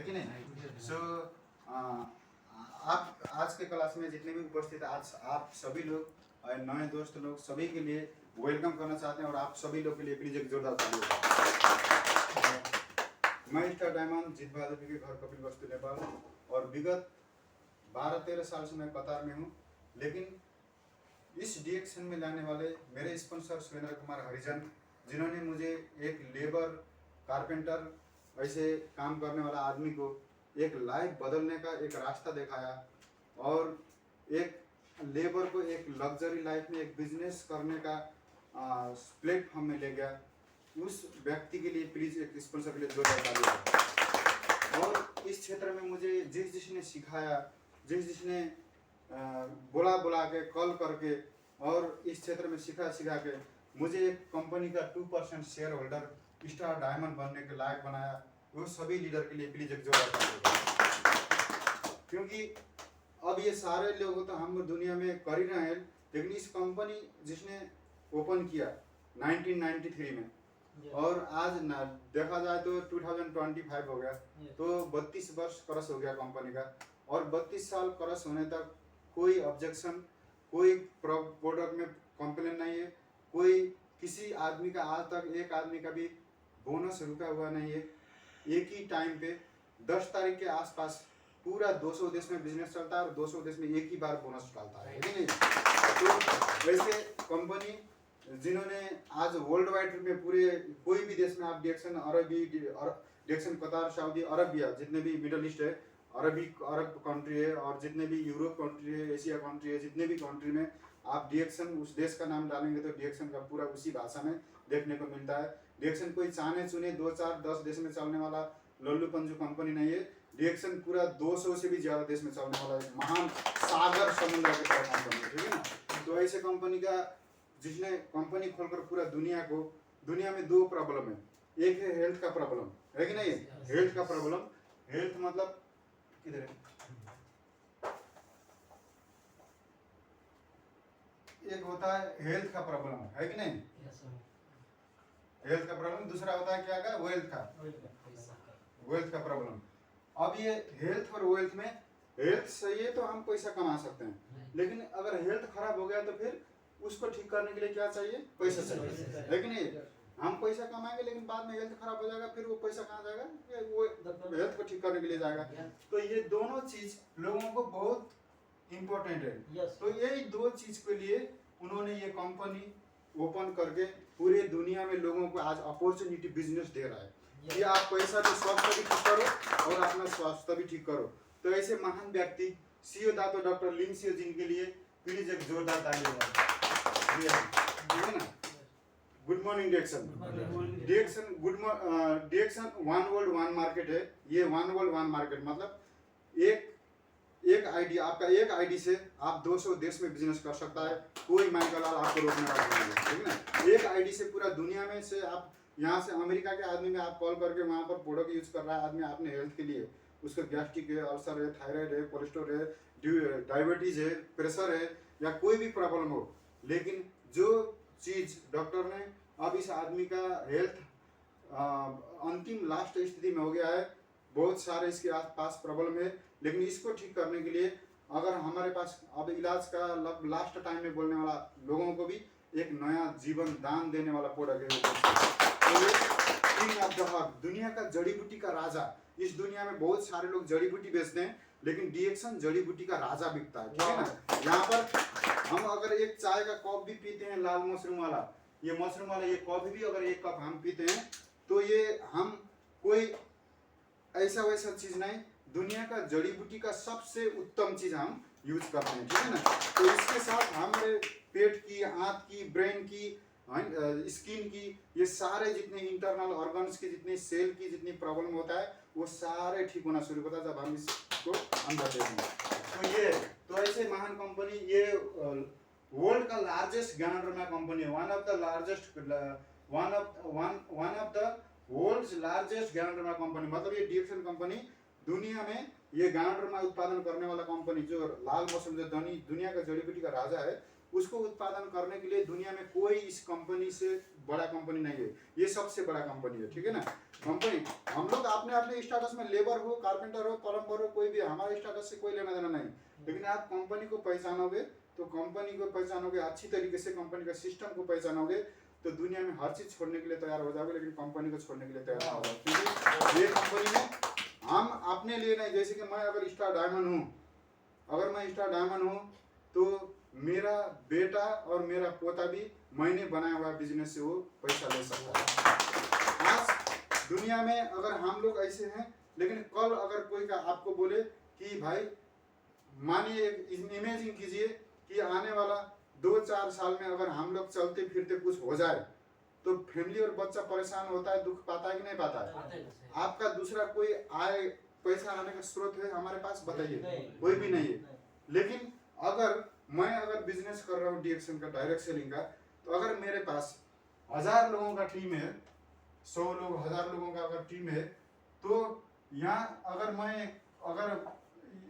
कि नहीं। सो आप आज के क्लास में जितने भी उपस्थित आज आप सभी लोग और नए दोस्त लोग सभी के लिए वेलकम करना चाहते हैं और आप सभी लोग के लिए प्लीज एक जोरदार ताली हो। मैं स्टार डायमंड जीत बहादुर के घर कपिल वस्तु नेपाल और विगत 12-13 साल से मैं कतार में हूँ, लेकिन इस डीएक्शन में लाने वाले मेरे स्पॉन्सर सुरेंद्र कुमार हरिजन, जिन्होंने मुझे एक लेबर कारपेंटर ऐसे काम करने वाला आदमी को एक लाइफ बदलने का एक रास्ता दिखाया और एक लेबर को एक लग्जरी लाइफ में एक बिजनेस करने का प्लेटफॉर्म में ले गया। उस व्यक्ति के लिए प्लीज एक स्पॉन्सर के लिए जोरदार ताली। और इस क्षेत्र में मुझे जिसने सिखाया, जिसने बुला के कॉल करके और इस क्षेत्र में सिखा के मुझे एक कंपनी का 2% शेयर होल्डर स्टार डायमंड बनने के लायक बनाया, वो सभी लीडर के लिए प्लीज एक जोरदार ताली। क्योंकि अब ये सारे लोग तो हम दुनिया में कर ही रहे हैं, लेकिन इस कंपनी जिसने ओपन किया 1993 में और आज देखा जाए तो 2025 हो गया, तो 32 वर्ष क्रॉस हो गया कंपनी का। और 32 साल क्रॉस होने तक कोई ऑब्जेक्शन, कोई प्रोडक्ट में कंप्लेन नहीं है, कोई किसी आदमी का आज तक एक आदमी का भी बोनस रुका हुआ नहीं है। एक ही टाइम पे 10 तारीख के आसपास पूरा 200 देश में बिजनेस चलता है और 200 देश में एक ही बार बोनस डालता है, नहीं? तो वैसे कंपनी जिन्होंने आज वर्ल्ड वाइड में पूरे कोई भी देश में आप डिएक्शन कतार, सऊदी अरबिया, जितने भी मिडल ईस्ट है, अरब कंट्री है और जितने भी यूरोप कंट्री है, एशिया कंट्री है, जितने भी कंट्री में आप डीएक्शन उस देश का नाम डालेंगे तो डीएक्शन का पूरा उसी भाषा में देखने को मिलता है। डीएक्शन कोई चाने चुने 2, 4, 10 देश में चलने वाला लल्लू पंजू कंपनी नहीं है। डीएक्शन पूरा 200 से भी ज्यादा देश में चलने वाला एक महान सागर समुद्र के तरह कंपनी है, ठीक है ना। तो ऐसे कंपनी का जिसने कंपनी खोलकर पूरा दुनिया में 2 प्रॉब्लम है, एक है हेल्थ का प्रॉब्लम, है कि नहीं? हेल्थ का प्रॉब्लम, हेल्थ मतलब किधर है, एक होता है हेल्थ का प्रॉब्लम, है कि नहीं? हेल्थ का प्रॉब्लम। दूसरा होता है क्या का, वेल्थ का प्रॉब्लम। अब ये हेल्थ और वेल्थ में, हेल्थ सही है तो हम पैसा कमा सकते हैं, लेकिन अगर हेल्थ खराब हो गया तो फिर उसको ठीक करने के लिए क्या चाहिए? पैसा चाहिए, है कि नहीं? हम पैसा कमाएंगे लेकिन बाद में हेल्थ खराब हो जाएगा, फिर वो पैसा कहाँ जाएगा? वो हेल्थ को ठीक करने के लिए जाएगा। तो ये दोनों चीज लोगों को बहुत इम्पोर्टेंट है। तो यही 2 चीज के लिए उन्होंने ये कंपनी ओपन करके पूरे दुनिया में लोगों को आज अपॉर्चुनिटी बिजनेस दे रहा है कि आप पैसा भी, स्वास्थ्य भी ठीक करो और अपना स्वास्थ्य भी ठीक करो। तो ऐसे महान व्यक्ति सीईओ दातो डॉक्टर लिंग सीओ जिनके लिए प्लीज एक जोरदार ताली हो, ठीक है ना। गुड मॉर्निंग डीएक्शन। डीएक्शन वन वर्ल्ड वन मार्केट है। ये वन वर्ल्ड वन मार्केट मतलब एक आईडी, आपका एक आईडी से आप 200 देश में बिजनेस कर सकता है, कोई माइकल लाल आपको रोकने वाला नहीं है, ठीक है ना। एक आईडी से पूरा दुनिया में से आप यहाँ से अमेरिका के आदमी में आप कॉल करके वहाँ पर प्रोडक्ट यूज कर रहा है आदमी अपने हेल्थ के लिए, उसका गैस्ट्रिक है, अल्सर है, थायराइड है, कोलेस्ट्रॉल है, डायबिटीज है, प्रेशर है या कोई भी प्रॉब्लम हो, लेकिन जो चीज डॉक्टर ने अब इस आदमी का हेल्थ अंतिम लास्ट स्थिति में हो गया है, बहुत सारे इसके आसपास प्रॉब्लम है, लेकिन इसको ठीक करने के लिए अगर हमारे पास अब इलाज का लास्ट टाइम में बोलने वाला लोगों को भी एक नया जीवन दान देने वाला प्रोडक्ट है। तो ये किंग ऑफ द हर्ब, दुनिया का जड़ी बूटी का राजा। इस दुनिया में बहुत सारे लोग जड़ी बूटी बेचते हैं, लेकिन डीएक्शन जड़ी बूटी का राजा बिकता है, ठीक है ना। यहाँ पर हम अगर एक चाय का कप भी पीते हैं लाल मशरूम वाला, ये मशरूम वाला ये कॉफी भी अगर एक कप हम पीते हैं तो ये हम कोई ऐसा वैसा चीज नहीं, दुनिया का जड़ी बूटी का सबसे उत्तम चीज हम यूज करते हैं, ठीक है ना। तो इसके साथ हमारे पेट की, आंत की, ब्रेन की, स्किन की, ये सारे जितने इंटरनल ऑर्गन्स की जितनी सेल की जितनी प्रॉब्लम होता है वो सारे ठीक होना शुरू होता है जब हम इसको अंदर देखेंगे। तो ऐसे महान कंपनी, ये वर्ल्ड का लार्जेस्ट ज्ञानरमा कंपनी है, one of the world's largest ज्ञानरमा कंपनी। मतलब ये डीएक्शन कंपनी दुनिया में ये ज्ञानरमा उत्पादन करने वाला कंपनी, जो लाल मशरूम जो दुनिया का जड़ी बूटी का राजा है, उसको उत्पादन करने के लिए दुनिया में कोई इस कंपनी से बड़ा कंपनी नहीं है, ये सबसे बड़ा कंपनी है, ठीक है ना। कंपनी, हम लोग अपने अपने स्टेटस में लेबर हो, कारपेंटर हो, प्लम्बर हो, कोई भी, हमारे स्टेटस से कोई लेना देना नहीं। लेकिन आप कंपनी को पहचानोगे तो कंपनी को पहचानोगे अच्छी तरीके से, कंपनी का सिस्टम को पहचानोगे तो दुनिया में हर चीज छोड़ने के लिए तैयार हो जाओगे, लेकिन कंपनी को छोड़ने के लिए तैयार ना होगा। क्योंकि ये कंपनी में हम अपने लिए नहीं, जैसे कि मैं अगर स्टार डायमंड हूँ, अगर मैं स्टार डायमंड हूँ तो मेरा बेटा और मेरा पोता भी मैंने बनाया हुआ बिजनेस से वो पैसा ले सकता है। आज दुनिया में अगर हम लोग ऐसे हैं, लेकिन कल अगर कोई का आपको बोले कि भाई, मानिए इमेजिन कीजिए कि आने वाला 2-4 साल में अगर हम लोग चलते फिरते कुछ हो जाए तो फैमिली और बच्चा परेशान होता है, दुख पाता है कि नहीं पाता है? आपका दूसरा कोई आय पैसा आने का स्रोत है हमारे पास? बताइए, कोई भी नहीं है। लेकिन अगर मैं बिजनेस कर रहा हूँ डीएक्सएम का, डायरेक्ट सेलिंग का, तो अगर मेरे पास 1000 लोगों का टीम है, 100 लोग 1000 लोगों का अगर टीम है, तो यहाँ अगर मैं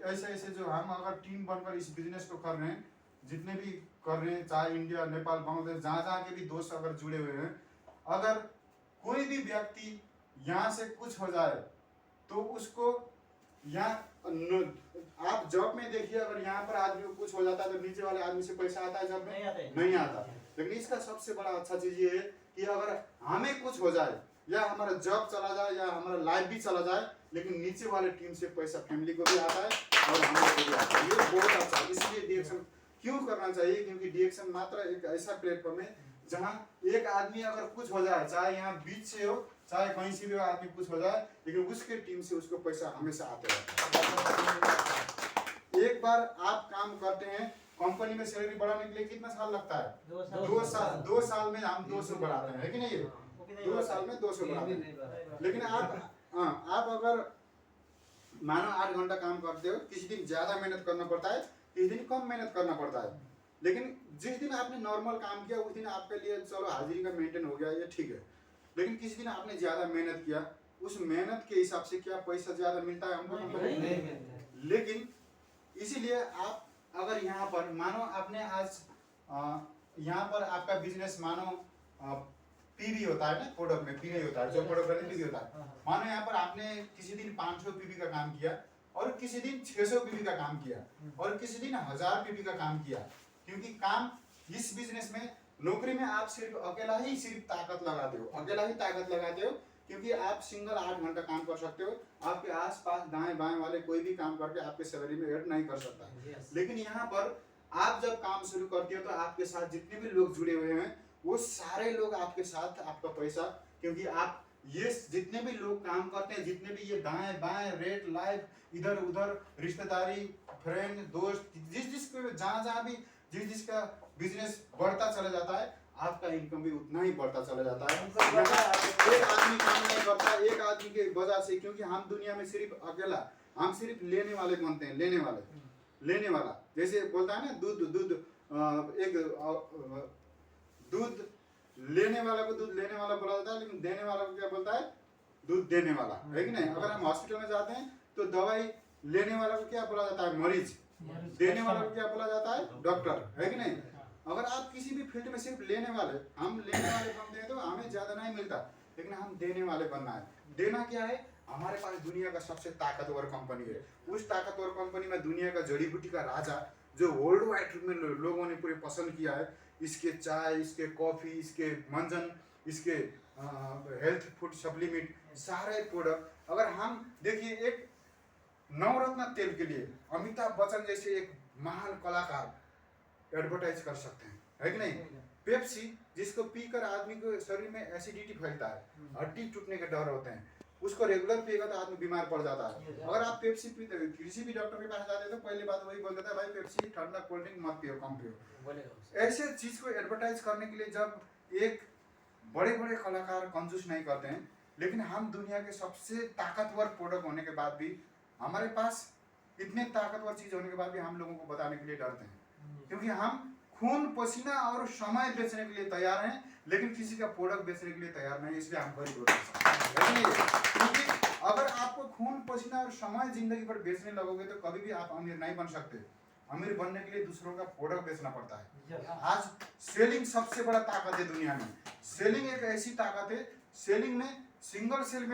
ऐसे ऐसे जो हम अगर टीम बनकर इस बिजनेस को कर रहे हैं, जितने भी कर रहे हैं, चाहे इंडिया, नेपाल, बांग्लादेश, जहाँ जहाँ के भी दोस्त अगर जुड़े हुए हैं, अगर कोई भी व्यक्ति यहाँ से कुछ हो जाए तो उसको यहाँ आप जॉब में देखिए, अगर यहाँ पर आदमी को कुछ हो जाता है तो नीचे वाले आदमी से पैसा आता है जॉब में? नहीं आता। लेकिन इसका सबसे बड़ा अच्छा चीज ये है कि अगर हमें कुछ हो जाए या हमारा जॉब चला जाए या हमारा लाइफ भी चला जाए, लेकिन नीचे वाले टीम से पैसा फैमिली को भी आता है और हमारे को भी आता है। ये बहुत अच्छा है। इसलिए डीएक्सएम क्यों करना चाहिए? क्योंकि डीएक्सएम मात्र एक ऐसा प्लेटफॉर्म है जहाँ एक आदमी अगर कुछ हो जाए, चाहे यहाँ बीच से हो, चाहे कहीं से भी आदमी कुछ हो जाए, लेकिन उसके टीम से उसको पैसा हमेशा आते रहता है। एक बार आप काम करते हैं, कंपनी में सैलरी बढ़ाने के लिए कितना साल लगता है? 2 साल में हम 200 बढ़ाते हैं, है कि नहीं? 2 साल में 200 बढ़ाते हैं। लेकिन आप अगर मानो 8 घंटा काम करते हो, किसी दिन ज्यादा मेहनत करना पड़ता है, किसी दिन कम मेहनत करना पड़ता है। लेकिन जिस दिन आपने नॉर्मल काम किया उस दिन आपके लिए चलो हाजिरी का मेंटेन हो गया, ये ठीक है। लेकिन किसी दिन आपने ज्यादा मेहनत किया, उस मेहनत के हिसाब से क्या पैसा ज्यादा मिलता है हमको? नहीं। लेकिन इसीलिए आप अगर यहाँ पर मानो आपने आज यहाँ पर आपका बिजनेस मानो पीवी होता है ना, प्रोडक्ट में पीवी होता है, जो प्रोडक्ट में पीवी होता है, मानो यहाँ पर आपने किसी दिन 500 पीवी का काम किया और किसी दिन 600 पीवी का काम किया और किसी दिन 1000 पीवी का काम किया। क्योंकि काम इस बिजनेस में, नौकरी में आप सिर्फ अकेला ही ताकत लगाते हो, अकेला ही ताकत लगाते हो, क्योंकि आप सिंगल 8 घंटा काम कर सकते हो। आपके आसपास दाएं बाएं वाले कोई भी काम करके आपके सैलरी में ऐड नहीं कर सकता। लेकिन यहाँ पर आप जब काम शुरू करते हो तो आपके साथ जितने भी लोग जुड़े हुए हैं वो सारे लोग आपके साथ, आपका पैसा, क्योंकि आप ये जितने भी लोग काम करते हैं, जितने भी ये दाएं बाएं रेट लाइफ इधर उधर रिश्तेदारी फ्रेंड दोस्त, जिसको जहाँ भी जिसका बिजनेस बढ़ता चला जाता है, आपका इनकम भी उतना ही बढ़ता चला जाता है। एक आदमी काम नहीं करता एक आदमी के वजह से, क्योंकि हम दुनिया में सिर्फ अकेला, हम सिर्फ लेने वाले बनते हैं, लेने वाला। जैसे बोलता है ना, दूध लेने वाला को दूध लेने वाला बोला जाता है, लेकिन देने वाला को क्या बोलता है? दूध देने वाला, है कि नहीं? अगर हम हॉस्पिटल में जाते हैं तो दवाई लेने वाला को क्या बोला जाता है? मरीज। देने वाला को क्या बोला जाता है? डॉक्टर, है कि नहीं? अगर आप किसी भी फील्ड में सिर्फ लेने वाले, हम लेने वाले बनते हैं तो हमें ज्यादा नहीं मिलता, लेकिन हम देने वाले बनना है। देना क्या है? हमारे पास दुनिया का सबसे ताकतवर कंपनी है। उस ताकतवर कंपनी में दुनिया का जड़ी बूटी का राजा, जो वर्ल्ड वाइड में लोगों ने पूरे पसंद किया है, इसके चाय, इसके कॉफी, इसके मंजन, इसके हेल्थ फूड सप्लीमेंट, सारे प्रोडक्ट। अगर हम देखिए, एक नवरत्न तेल के लिए अमिताभ बच्चन जैसे एक महान कलाकार एडवर्टाइज कर सकते हैं, है कि नहीं? पेप्सी, जिसको पीकर आदमी को शरीर में एसिडिटी फैलता है, हड्डी टूटने के डर होते हैं, उसको रेगुलर पिएगा तो आदमी बीमार पड़ जाता है। अगर आप पेप्सी पीते हो, किसी भी डॉक्टर के पास जाते हो तो पहली बात वही बोल देता है, भाई पेप्सी ठंडा कोल्ड ड्रिंक मत पियो, कम पियो। ऐसे चीज को एडवर्टाइज करने के लिए जब एक बड़े बड़े कलाकार कंजूस नहीं करते हैं, लेकिन हम दुनिया के सबसे ताकतवर प्रोडक्ट होने के बाद भी, हमारे पास इतने ताकतवर चीज होने के बाद भी हम लोगों को बताने के लिए डरते हैं, क्योंकि हम खून पसीना और समय बेचने के लिए तैयार हैं, लेकिन किसी का प्रोडक्ट बेचने के लिए तैयार नहीं, इसलिए हम गरीब होते हैं। क्योंकि अगर आपको खून पसीना और समय जिंदगी पर बेचने लगोगे तो कभी भी आप अमीर नहीं बन सकते। अमीर बनने के लिए दूसरों का प्रोडक्ट बेचना पड़ता है। आज सेलिंग सबसे बड़ा ताकत है दुनिया में। सेलिंग एक ऐसी ताकत है, सेलिंग में सिंगल सेल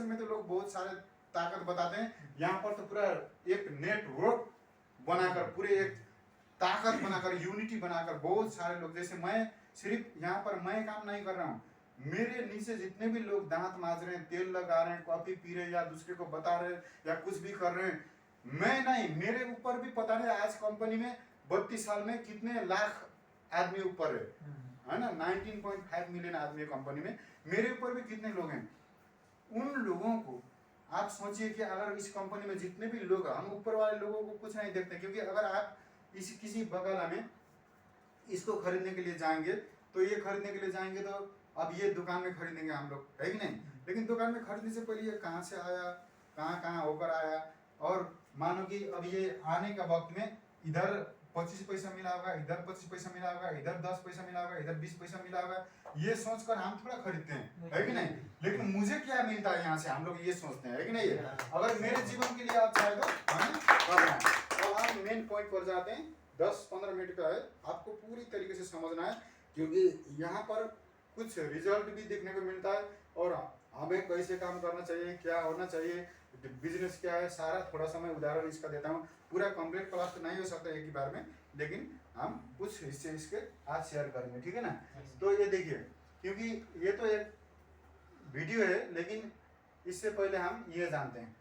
में तो लोग बहुत सारे ताकत बताते हैं। यहाँ पर तो पूरा एक नेटवर्क बनाकर, पूरे एक ताकत बनाकर, यूनिटी बनाकर बहुत सारे लोग, जैसे मैं सिर्फ यहाँ पर मैं काम नहीं कर रहा हूँ, मेरे नीचे जितने भी लोग दांत मांज रहे हैं, तेल लगा रहे हैं, कॉफी पी रहे हैं, या दूसरे को बता रहे हैं, या कुछ भी कर रहे हैं, मैं नहीं, मेरे ऊपर भी पता नहीं आज कंपनी में 32 साल में कितने लाख आदमी ऊपर है ना, 19.5 मिलियन आदमी कंपनी में, मेरे ऊपर भी कितने लोग हैं। उन लोगों को आप सोचिए कि अगर इस कंपनी में जितने भी लोग, हम ऊपर वाले लोगों को कुछ नहीं देखते, क्योंकि अगर आप इस किसी बगल में इसको खरीदने के लिए जाएंगे तो ये खरीदने के लिए जाएंगे तो अब ये दुकान में खरीदेंगे हम लोग, है कि नहीं। लेकिन दुकान में खरीदने से पहले ये कहाँ से आया, कहाँ होकर आया, और मानो कि अब ये आने का वक्त में इधर 25 पैसा मिला होगा, इधर 25 पैसा मिला होगा, इधर 10 पैसा मिला होगा, इधर 20 पैसा मिला होगा, ये सोचकर हम थोड़ा खरीदते हैं, है कि नहीं। लेकिन मुझे क्या मिलता है यहाँ से, हम लोग ये सोचते हैं, है कि नहीं। अगर मेरे जीवन के लिए अच्छा है तो हमें करना है। और हम मेन पॉइंट पर जाते हैं, 10-15 मिनट का है, आपको पूरी तरीके से समझना है, क्योंकि यहाँ पर कुछ रिजल्ट भी देखने को मिलता है, और हमें कैसे काम करना चाहिए, क्या होना चाहिए, बिजनेस क्या है, सारा थोड़ा सा मैं उदाहरण इसका देता हूँ। पूरा कंप्लीट क्लास तो नहीं हो सकता एक ही बार में, लेकिन हम कुछ हिस्से इसके आज शेयर करेंगे, ठीक है ना। तो ये देखिए, क्योंकि ये तो एक वीडियो है, लेकिन इससे पहले हम ये जानते हैं